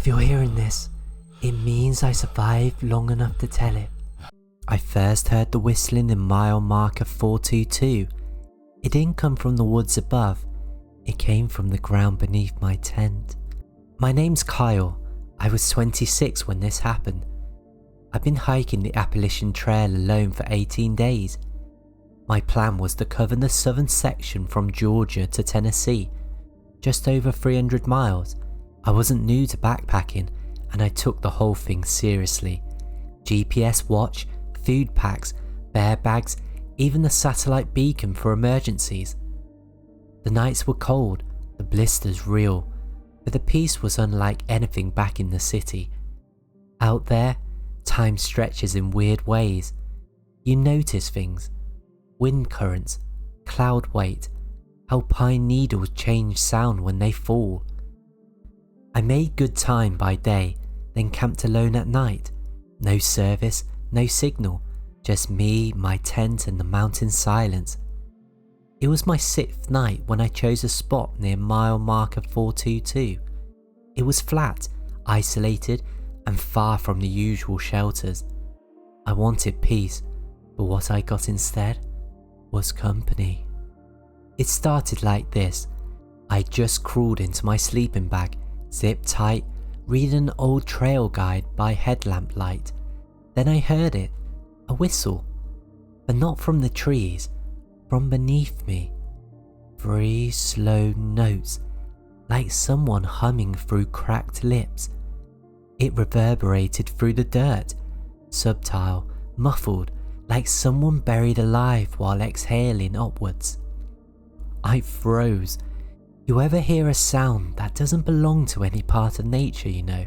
you're hearing this, it means I survived long enough to tell it. I first heard the whistling in mile marker 422. It didn't come from the woods above, it came from the ground beneath my tent. My name's Kyle. I was 26 when this happened. I've been hiking the Appalachian Trail alone for 18 days. My plan was to cover the southern section from Georgia to Tennessee, just over 300 miles. I wasn't new to backpacking and I took the whole thing seriously. GPS watch, food packs, bear bags, even the satellite beacon for emergencies. The nights were cold, the blisters real, but the peace was unlike anything back in the city. Out there, time stretches in weird ways. You notice things, wind currents, cloud weight, how pine needles change sound when they fall. I made good time by day, then camped alone at night. No service, no signal, just me, my tent and the mountain silence. It was my 6th night when I chose a spot near mile marker 422. It was flat, isolated and far from the usual shelters. I wanted peace, but what I got instead was company. It started like this. I just crawled into my sleeping bag, zipped tight, reading an old trail guide by headlamp light. Then I heard it, a whistle, but not from the trees, from beneath me. 3 slow notes, like someone humming through cracked lips. It reverberated through the dirt, subtle, muffled, like someone buried alive while exhaling upwards. I froze. You ever hear a sound that doesn't belong to any part of nature, you know?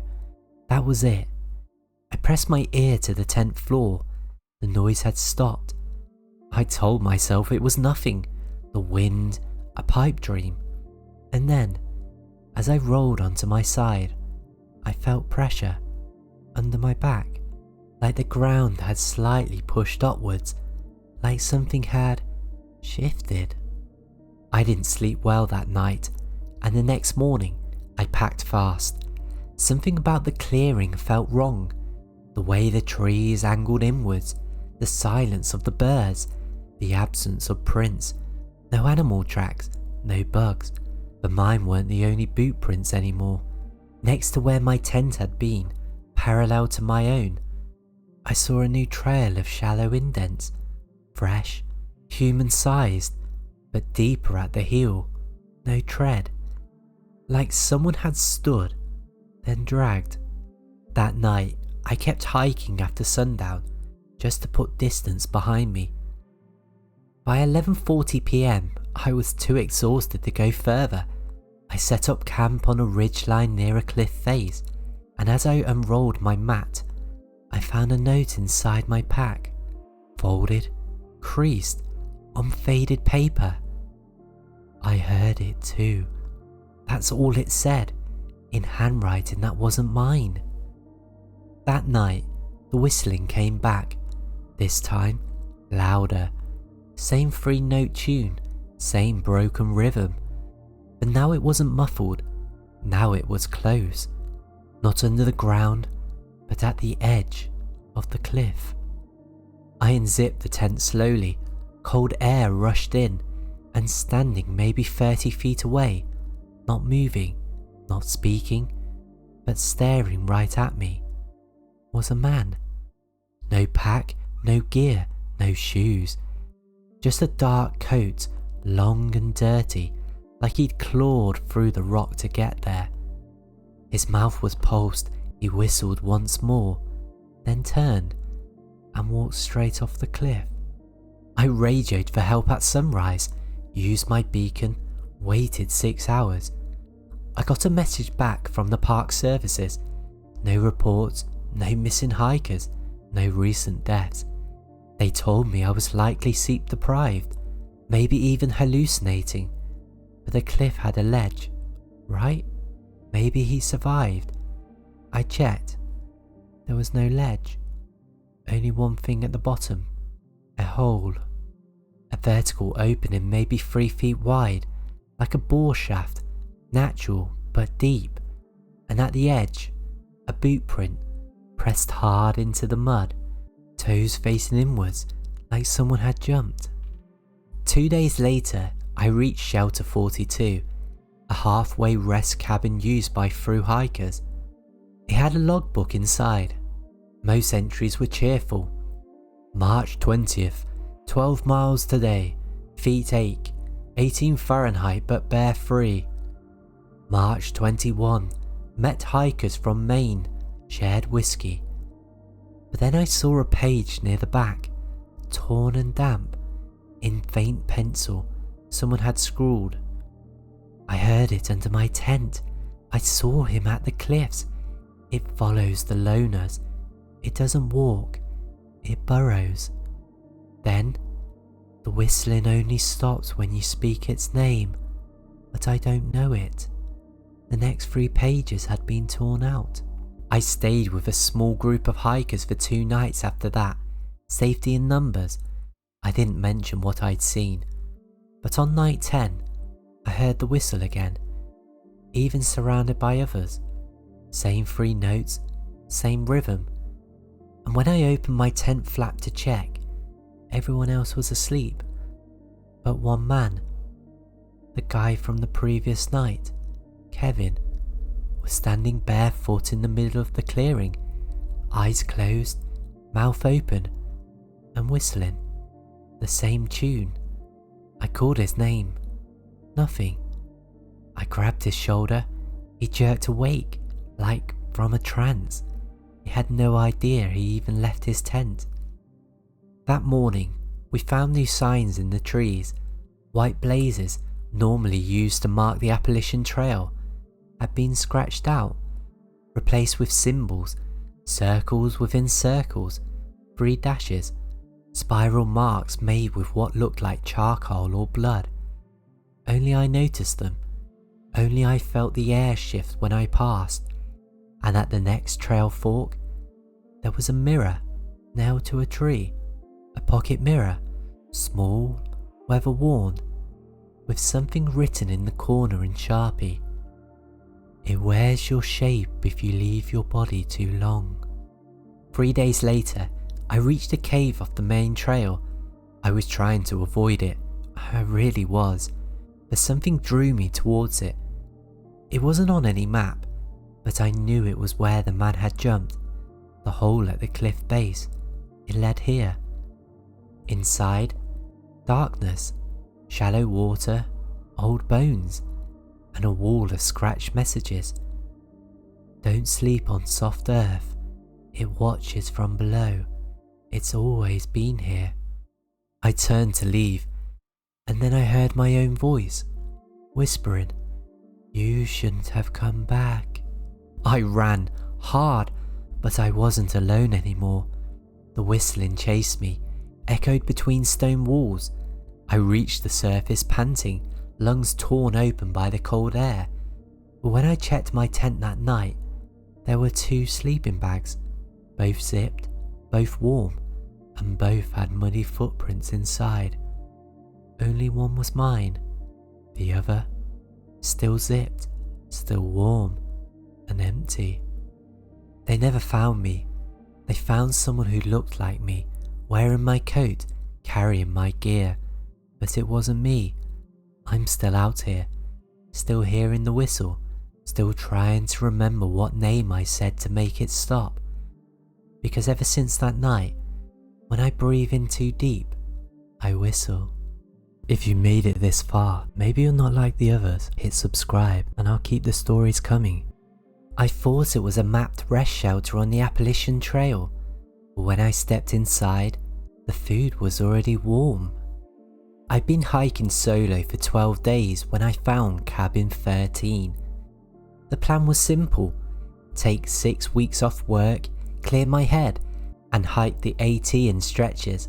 That was it. I pressed my ear to the tent floor. The noise had stopped. I told myself it was nothing, the wind, a pipe dream. And then, as I rolled onto my side, I felt pressure under my back, like the ground had slightly pushed upwards, like something had shifted. I didn't sleep well that night, and the next morning I packed fast. Something about the clearing felt wrong. The way the trees angled inwards, the silence of the birds, the absence of prints, no animal tracks, no bugs, but mine weren't the only boot prints anymore. Next to where my tent had been, parallel to my own, I saw a new trail of shallow indents, fresh, human-sized, but deeper at the heel, no tread, like someone had stood, then dragged. That night, I kept hiking after sundown, just to put distance behind me. By 11:40 p.m, I was too exhausted to go further. I set up camp on a ridgeline near a cliff face, and as I unrolled my mat, I found a note inside my pack, folded, creased, on faded paper. I heard it too. That's all it said, in handwriting that wasn't mine. That night, the whistling came back, this time louder. Same 3-note tune, same broken rhythm. But now it wasn't muffled, now it was close. Not under the ground, but at the edge of the cliff. I unzipped the tent slowly, cold air rushed in, and standing maybe 30 feet away, not moving, not speaking, but staring right at me, was a man. No pack, no gear, no shoes. Just a dark coat, long and dirty, like he'd clawed through the rock to get there. His mouth was pulsed, he whistled once more, then turned and walked straight off the cliff. I radioed for help at sunrise, used my beacon, waited 6 hours. I got a message back from the park services. No reports, no missing hikers, no recent deaths. They told me I was likely sleep deprived, maybe even hallucinating, but the cliff had a ledge, right? Maybe he survived. I checked. There was no ledge, only one thing at the bottom, a hole. A vertical opening maybe 3 feet wide, like a bore shaft, natural but deep, and at the edge, a boot print pressed hard into the mud, toes facing inwards like someone had jumped. 2 days later, I reached Shelter 42, a halfway rest cabin used by thru hikers. It had a logbook inside. Most entries were cheerful. March 20th, 12 miles today, feet ache, 18 Fahrenheit but bear free. March 21, met hikers from Maine, shared whiskey. But then I saw a page near the back, torn and damp. In faint pencil, someone had scrawled. I heard it under my tent. I saw him at the cliffs. It follows the loners. It doesn't walk. It burrows. Then, the whistling only stops when you speak its name, but I don't know it. The next 3 pages had been torn out. I stayed with a small group of hikers for 2 nights after that. Safety in numbers. I didn't mention what I'd seen, but on night 10, I heard the whistle again, even surrounded by others. Same 3 notes, same rhythm. And when I opened my tent flap to check, everyone else was asleep. But one man, the guy from the previous night, Kevin, was standing barefoot in the middle of the clearing, eyes closed, mouth open, and whistling. The same tune. I called his name. Nothing. I grabbed his shoulder. He jerked awake, like from a trance. He had no idea he even left his tent. That morning, we found new signs in the trees. White blazes, normally used to mark the Appalachian Trail, had been scratched out, replaced with symbols, circles within circles, 3 dashes, spiral marks made with what looked like charcoal or blood. Only I noticed them. Only I felt the air shift when I passed. And at the next trail fork, there was a mirror nailed to a tree. A pocket mirror, small, weather-worn, with something written in the corner in Sharpie. It wears your shape if you leave your body too long. 3 days later, I reached a cave off the main trail. I was trying to avoid it. I really was. But something drew me towards it. It wasn't on any map, but I knew it was where the man had jumped. The hole at the cliff base. It led here. Inside, darkness, shallow water, old bones, and a wall of scratched messages. Don't sleep on soft earth. It watches from below. It's always been here. I turned to leave, and then I heard my own voice, whispering, "You shouldn't have come back." I ran, hard, but I wasn't alone anymore. The whistling chased me, echoed between stone walls. I reached the surface panting, lungs torn open by the cold air. But when I checked my tent that night, there were 2 sleeping bags, both zipped, both warm, and both had muddy footprints inside. Only one was mine. The other, still zipped, still warm, and empty. They never found me. They found someone who looked like me, wearing my coat, carrying my gear. But it wasn't me. I'm still out here, still hearing the whistle, still trying to remember what name I said to make it stop. Because ever since that night, when I breathe in too deep, I whistle. If you made it this far, maybe you're not like the others. Hit subscribe and I'll keep the stories coming. I thought it was a mapped rest shelter on the Appalachian Trail, but when I stepped inside, the food was already warm. I'd been hiking solo for 12 days when I found cabin 13. The plan was simple: take 6 weeks off work, clear my head, and hike the AT in stretches.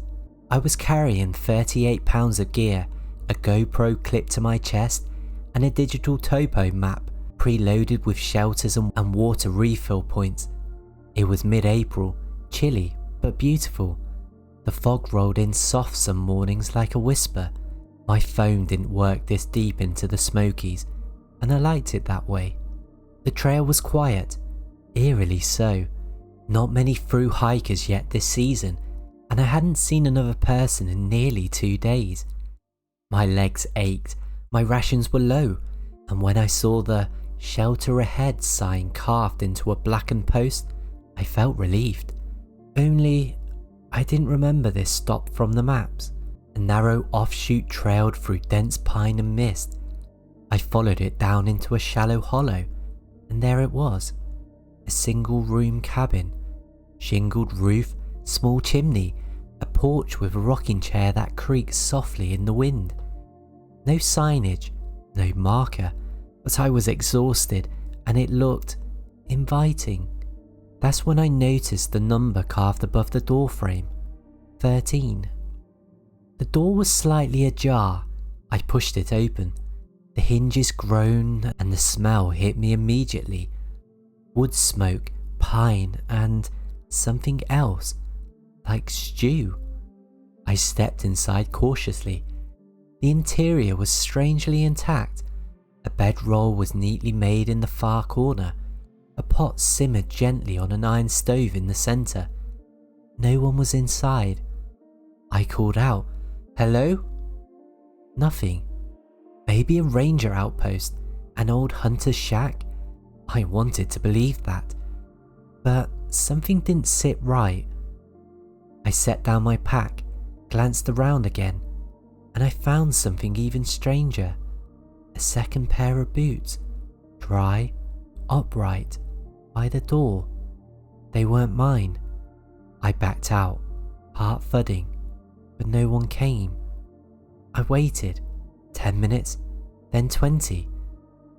I was carrying 38 pounds of gear, a GoPro clipped to my chest, and a digital topo map preloaded with shelters and water refill points. It was mid-April, chilly but beautiful. The fog rolled in soft some mornings like a whisper. My phone didn't work this deep into the Smokies, and I liked it that way. The trail was quiet. Eerily so. Not many through hikers yet this season, and I hadn't seen another person in nearly 2 days. My legs ached, my rations were low, and when I saw the "shelter ahead" sign carved into a blackened post, I felt relieved. Only, I didn't remember this stop from the maps. A narrow offshoot trailed through dense pine and mist. I followed it down into a shallow hollow, and there it was. A single-room cabin. Shingled roof, small chimney, a porch with a rocking chair that creaked softly in the wind. No signage, no marker, but I was exhausted and it looked inviting. That's when I noticed the number carved above the doorframe, 13. The door was slightly ajar. I pushed it open. The hinges groaned and the smell hit me immediately. Wood smoke, pine, and something else, like stew. I stepped inside cautiously. The interior was strangely intact. A bedroll was neatly made in the far corner. A pot simmered gently on an iron stove in the centre. No one was inside. I called out, "Hello?" Nothing. Maybe a ranger outpost, an old hunter's shack. I wanted to believe that, but something didn't sit right. I set down my pack, glanced around again, and I found something even stranger. A second pair of boots, dry, upright, by the door. They weren't mine. I backed out, heart thudding, but no one came. I waited, 10 minutes, then 20.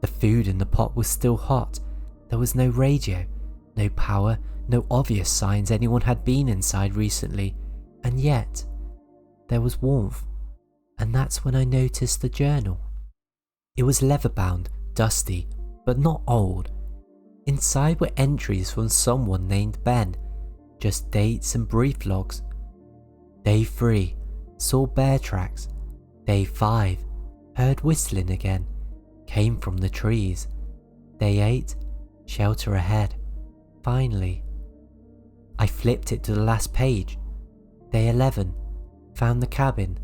The food in the pot was still hot. There was no radio, no power, no obvious signs anyone had been inside recently, and yet there was warmth, and that's when I noticed the journal. It was leather-bound, dusty, but not old. Inside were entries from someone named Ben, just dates and brief logs. Day 3, saw bear tracks. Day 5, heard whistling again, came from the trees. Day 8, shelter ahead. Finally, I flipped it to the last page. Day 11, found the cabin.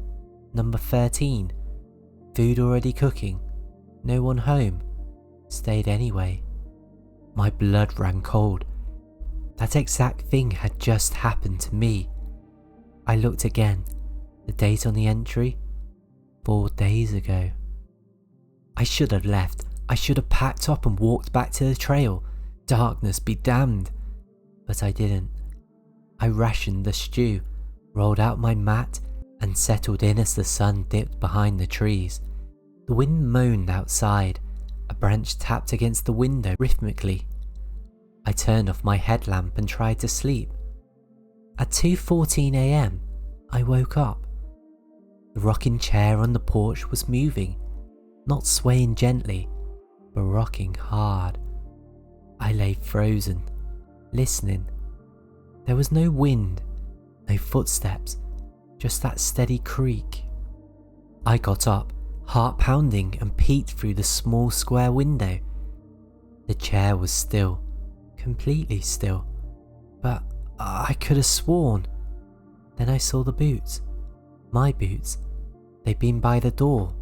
Number 13, food already cooking. No one home. Stayed anyway. My blood ran cold. That exact thing had just happened to me. I looked again. The date on the entry? 4 days ago. I should have left. I should have packed up and walked back to the trail. Darkness be damned. But I didn't. I rationed the stew, rolled out my mat, and settled in as the sun dipped behind the trees. The wind moaned outside. A branch tapped against the window rhythmically. I turned off my headlamp and tried to sleep. At 2:14 a.m, I woke up. The rocking chair on the porch was moving, not swaying gently, but rocking hard. I lay frozen, listening. There was no wind, no footsteps, just that steady creak. I got up, heart pounding, and peeked through the small square window. The chair was still, completely still, but I could have sworn. Then I saw the boots. My boots. They'd been by the door.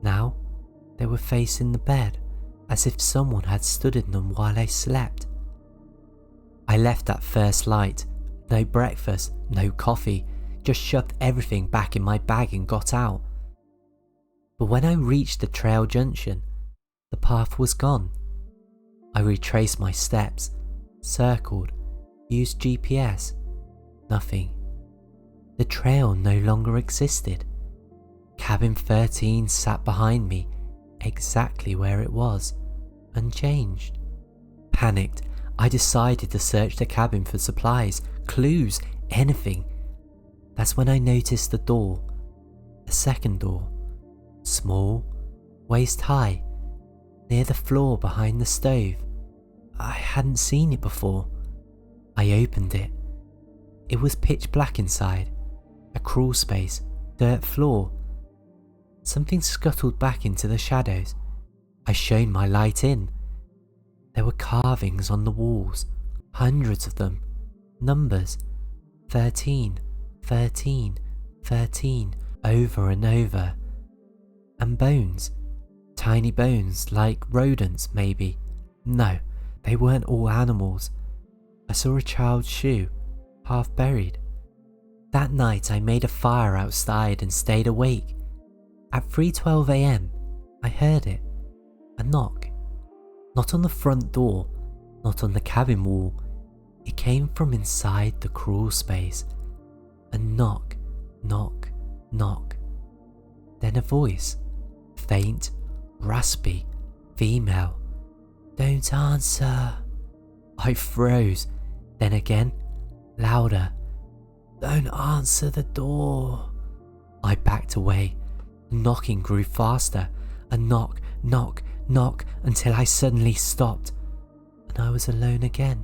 Now, they were facing the bed, as if someone had stood in them while I slept. I left at first light. No breakfast, no coffee, just shoved everything back in my bag and got out. But when I reached the trail junction, the path was gone. I retraced my steps, circled, used GPS. Nothing. The trail no longer existed. Cabin 13 sat behind me, exactly where it was, unchanged. Panicked, I decided to search the cabin for supplies, clues, anything. That's when I noticed the door. A second door. Small, waist high, near the floor behind the stove. I hadn't seen it before. I opened it. It was pitch black inside. A crawl space, dirt floor. Something scuttled back into the shadows. I shone my light in. There were carvings on the walls, hundreds of them, numbers 13, 13, 13 over and over, and bones, tiny bones like rodents maybe. No, they weren't all animals. I saw a child's shoe, half buried. That night I made a fire outside and stayed awake. At 3:12 a.m, I heard it, a knock. Not on the front door, not on the cabin wall. It came from inside the crawl space. A knock, knock, knock. Then a voice, faint, raspy, female. "Don't answer." I froze. Then again, louder. "Don't answer the door." I backed away. The knocking grew faster. A knock, knock, knock, until I suddenly stopped, and I was alone again.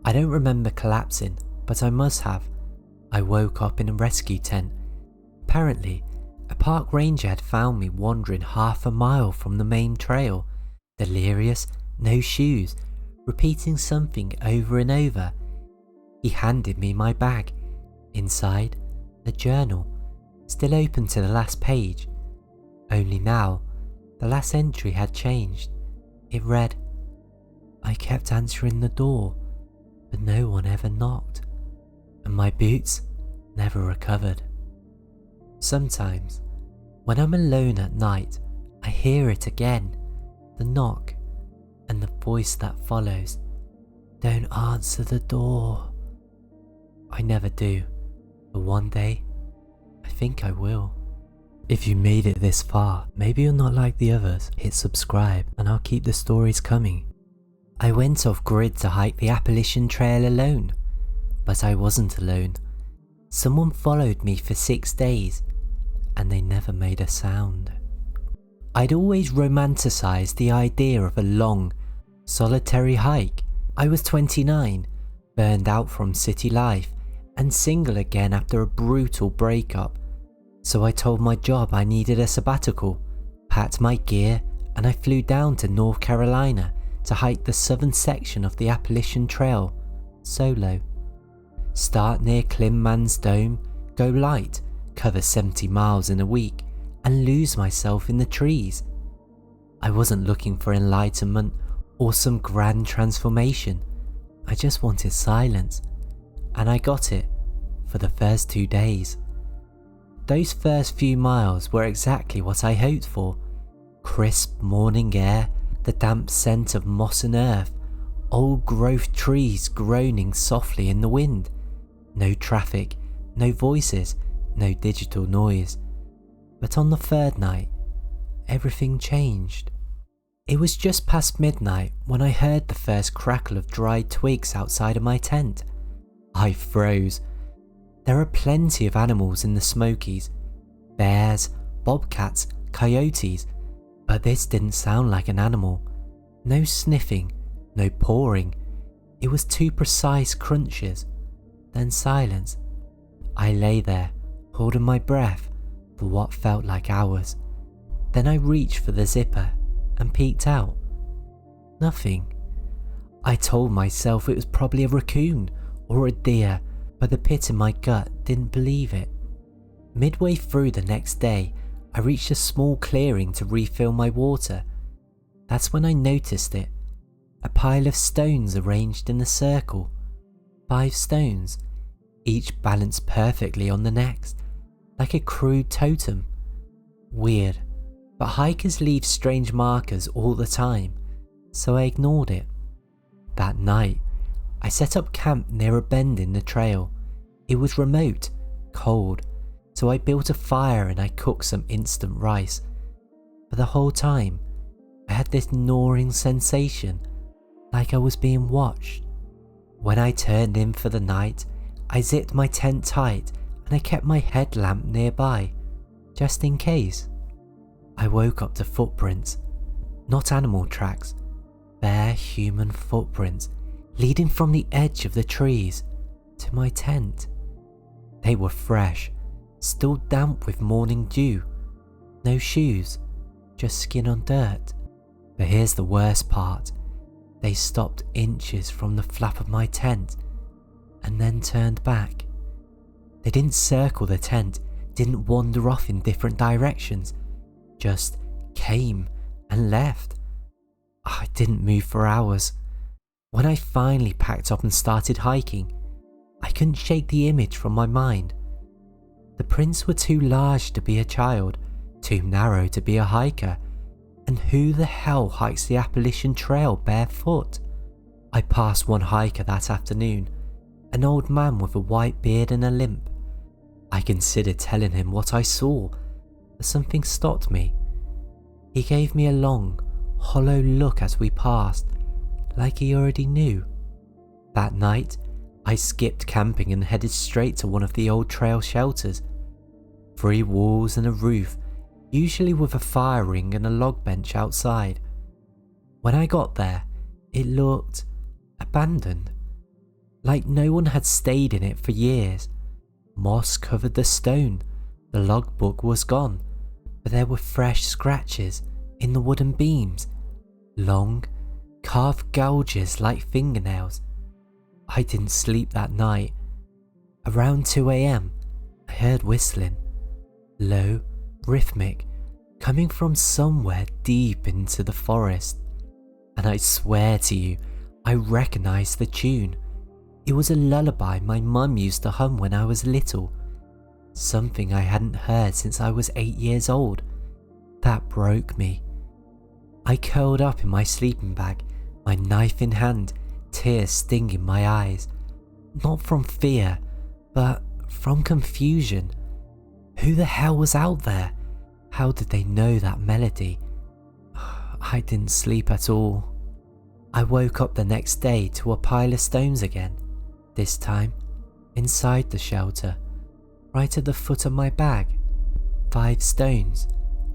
I don't remember collapsing, but I must have. I woke up in a rescue tent. Apparently, a park ranger had found me wandering half a mile from the main trail, delirious, no shoes, repeating something over and over. He handed me my bag. Inside, a journal, still open to the last page. Only now, the last entry had changed. It read, "I kept answering the door, but no one ever knocked, and my boots never recovered." Sometimes, when I'm alone at night, I hear it again, the knock, and the voice that follows, "Don't answer the door." I never do, but one day, I think I will. If you made it this far, maybe you're not like the others, hit subscribe and I'll keep the stories coming. I went off grid to hike the Appalachian Trail alone, but I wasn't alone. Someone followed me for 6 days, and they never made a sound. I'd always romanticised the idea of a long, solitary hike. I was 29, burned out from city life, and single again after a brutal breakup. So I told my job I needed a sabbatical, packed my gear, and I flew down to North Carolina to hike the southern section of the Appalachian Trail, solo. Start near Climman's Dome, go light, cover 70 miles in a week, and lose myself in the trees. I wasn't looking for enlightenment or some grand transformation. I just wanted silence, and I got it for the first 2 days. Those first few miles were exactly what I hoped for. Crisp morning air, the damp scent of moss and earth, old growth trees groaning softly in the wind. No traffic, no voices, no digital noise. But on the third night, everything changed. It was just past midnight when I heard the first crackle of dried twigs outside of my tent. I froze. There are plenty of animals in the Smokies, bears, bobcats, coyotes, but this didn't sound like an animal. No sniffing, no pawing. It was 2 precise crunches, then silence. I lay there, holding my breath for what felt like hours. Then I reached for the zipper and peeked out. Nothing. I told myself it was probably a raccoon or a deer, but the pit in my gut didn't believe it. Midway through the next day, I reached a small clearing to refill my water. That's when I noticed it. A pile of stones arranged in a circle. 5 stones, each balanced perfectly on the next, like a crude totem. Weird, but hikers leave strange markers all the time, so I ignored it. That night, I set up camp near a bend in the trail. It was remote, cold, so I built a fire and I cooked some instant rice. For the whole time, I had this gnawing sensation, like I was being watched. When I turned in for the night, I zipped my tent tight and I kept my headlamp nearby, just in case. I woke up to footprints, not animal tracks, bare human footprints leading from the edge of the trees to my tent. They were fresh, still damp with morning dew. No shoes, just skin on dirt. But here's the worst part. They stopped inches from the flap of my tent and then turned back. They didn't circle the tent, didn't wander off in different directions, just came and left. I didn't move for hours. When I finally packed up and started hiking, I couldn't shake the image from my mind. The prints were too large to be a child, too narrow to be a hiker, and who the hell hikes the Appalachian Trail barefoot? I passed one hiker that afternoon, an old man with a white beard and a limp. I considered telling him what I saw, but something stopped me. He gave me a long, hollow look as we passed, like he already knew. That night, I skipped camping and headed straight to one of the old trail shelters. 3 walls and a roof, usually with a fire ring and a log bench outside. When I got there, it looked abandoned, like no one had stayed in it for years. Moss covered the stone, the logbook was gone, but there were fresh scratches in the wooden beams, long, carved gouges like fingernails. I didn't sleep that night. Around 2 a.m, I heard whistling, low, rhythmic, coming from somewhere deep into the forest. And I swear to you, I recognised the tune. It was a lullaby my mum used to hum when I was little. Something I hadn't heard since I was 8 years old. That broke me. I curled up in my sleeping bag, my knife in hand, tears stinging my eyes. Not from fear, but from confusion. Who the hell was out there? How did they know that melody? I didn't sleep at all. I woke up the next day to a pile of stones again, this time inside the shelter, right at the foot of my bag. 5 stones,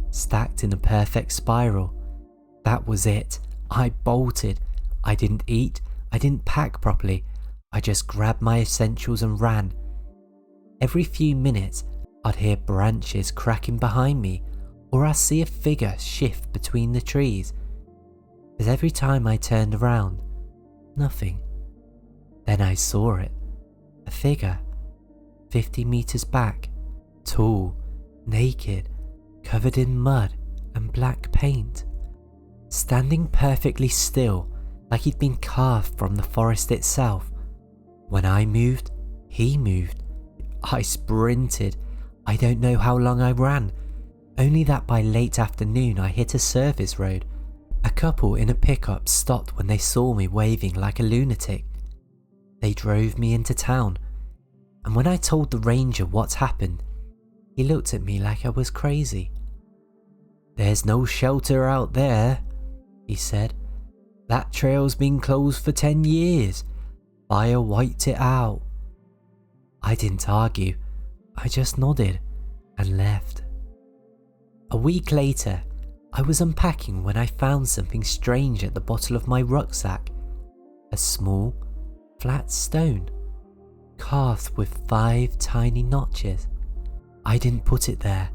stacked in a perfect spiral. That was it. I bolted. I didn't eat, I didn't pack properly. I just grabbed my essentials and ran. Every few minutes, I'd hear branches cracking behind me, or I'd see a figure shift between the trees. But every time I turned around, nothing. Then I saw it. A figure, 50 meters back, tall, naked, covered in mud and black paint, standing perfectly still, like he'd been carved from the forest itself. When I moved, he moved. I sprinted. I don't know how long I ran, only that by late afternoon I hit a service road. A couple in a pickup stopped when they saw me waving like a lunatic. They drove me into town, and when I told the ranger what happened, he looked at me like I was crazy. "There's no shelter out there," he said. "That trail's been closed for 10 years. Fire wiped it out." I didn't argue, I just nodded and left. A week later, I was unpacking when I found something strange at the bottom of my rucksack. A small, flat stone, carved with 5 tiny notches. I didn't put it there,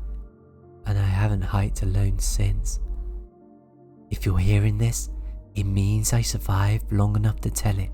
and I haven't hiked alone since. If you're hearing this, it means I survived long enough to tell it.